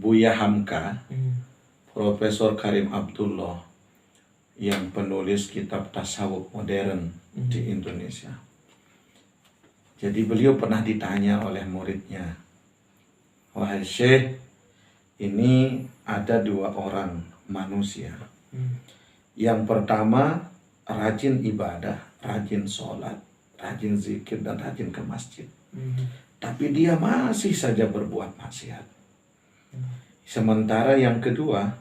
Buya Hamka, Profesor Karim Abdullah, yang penulis kitab tasawuf modern di Indonesia. Jadi beliau pernah ditanya oleh muridnya, "Wahai Syekh, ini ada dua orang manusia. Yang pertama rajin ibadah, rajin sholat, rajin zikir, dan rajin ke masjid. Tapi dia masih saja berbuat maksiat. Sementara yang kedua,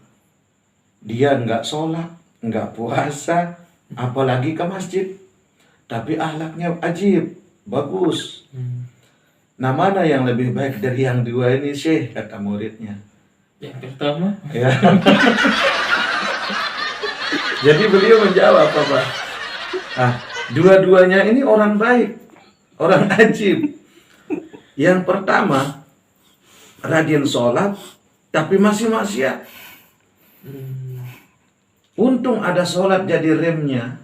dia nggak sholat, nggak puasa, apalagi ke masjid. Tapi akhlaknya ajib, bagus. Nah, mana yang lebih baik dari yang dua ini, Syekh?" kata muridnya. Yang pertama. Ya. Jadi beliau menjawab apa? Dua-duanya ini orang baik, orang ajib. Yang pertama rajin sholat tapi masih maksiat. Untung ada sholat jadi remnya.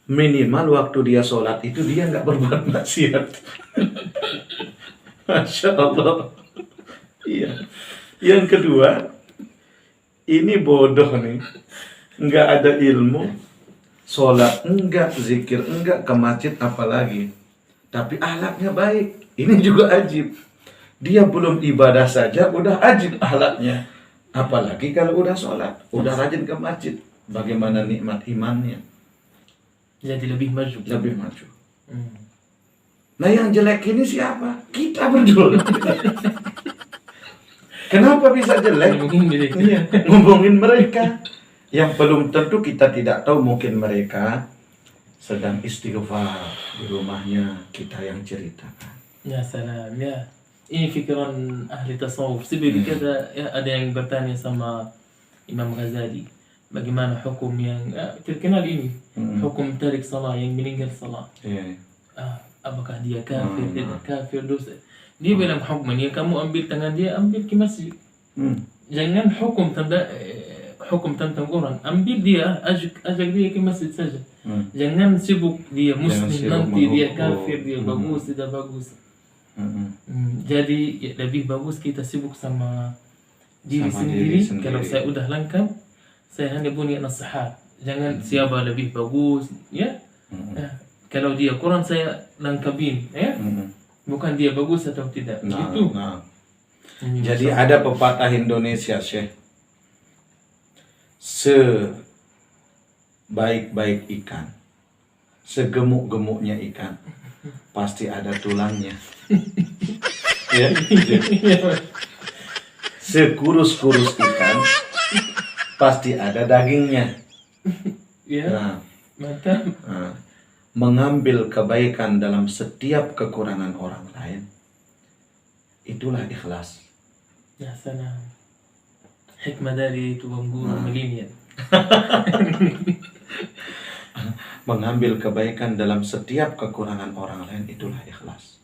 Minimal waktu dia sholat itu dia nggak berbuat maksiat. Masya Allah. Iya. Yang kedua, ini bodoh nih, nggak ada ilmu, sholat enggak, zikir enggak, ke masjid apalagi, tapi akhlaknya baik. Ini juga ajib. Dia belum ibadah saja udah ajib akhlaknya, apalagi kalau udah sholat, udah rajin ke masjid. Bagaimana nikmat imannya? Jadi lebih maju. Lebih maju. Nah, yang jelek ini siapa? Kita berdua. Kenapa bisa jelek? Ngomongin mereka. Yang belum tentu kita tidak tahu, mungkin mereka sedang istighfar di rumahnya, kita yang ceritakan. Ya salam, ya. Ini pikiran ahli tasawuf. Sebenarnya ada yang bertanya sama Imam Ghazali, bagaimana hukum yang terkenal ini, hukum tarik salat, yang meninggal salat. Apakah dia kafir, tidak kafir, dosa? Dia bilang hukumnya, kamu ambil tangan dia, ambil ke masjid. Jangan hukum tentang orang, ambil dia, ajak dia ke masjid saja. Jangan sibuk dia muslim, nanti dia kafir, dia bagus, tidak bagus. Jadi lebih bagus kita sibuk sama diri sendiri. Kalau saya udah lengkap, saya hanya punya nasihat. Jangan siapa lebih bagus, ya. Kalau dia kurang, saya lengkapin, ya. Bukan dia bagus atau tidak. Itu. Jadi ada pepatah Indonesia, Syekh. Sebaik-baik ikan, segemuk-gemuknya ikan, pasti ada tulangnya. Ya. Sekurus-kurus ikan, pasti ada dagingnya. Ya. Mantap. Mengambil kebaikan dalam setiap kekurangan orang lain, itulah ikhlas. Ya salam. Hikmah dari Tuan Guru milenial. Mengambil kebaikan dalam setiap kekurangan orang lain, itulah ikhlas.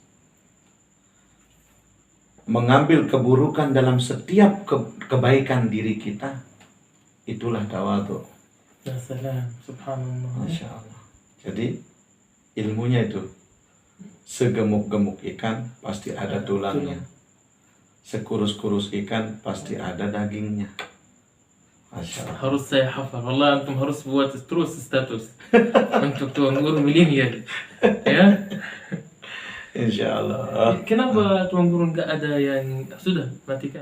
Mengambil keburukan dalam setiap kebaikan diri kita, itulah tawadhu. Ya salam. Subhanallah. Masya Allah. Jadi ilmunya itu, segemuk-gemuk ikan pasti ada tulangnya, sekurus-kurus ikan pasti ada dagingnya. Masya Allah. Harus saya hafal. Allah, antum harus buat terus status untuk Tuan Guru milenial. Ya. Insya Allah. Kenapa Tuan Guru nggak ada yang sudah matikan?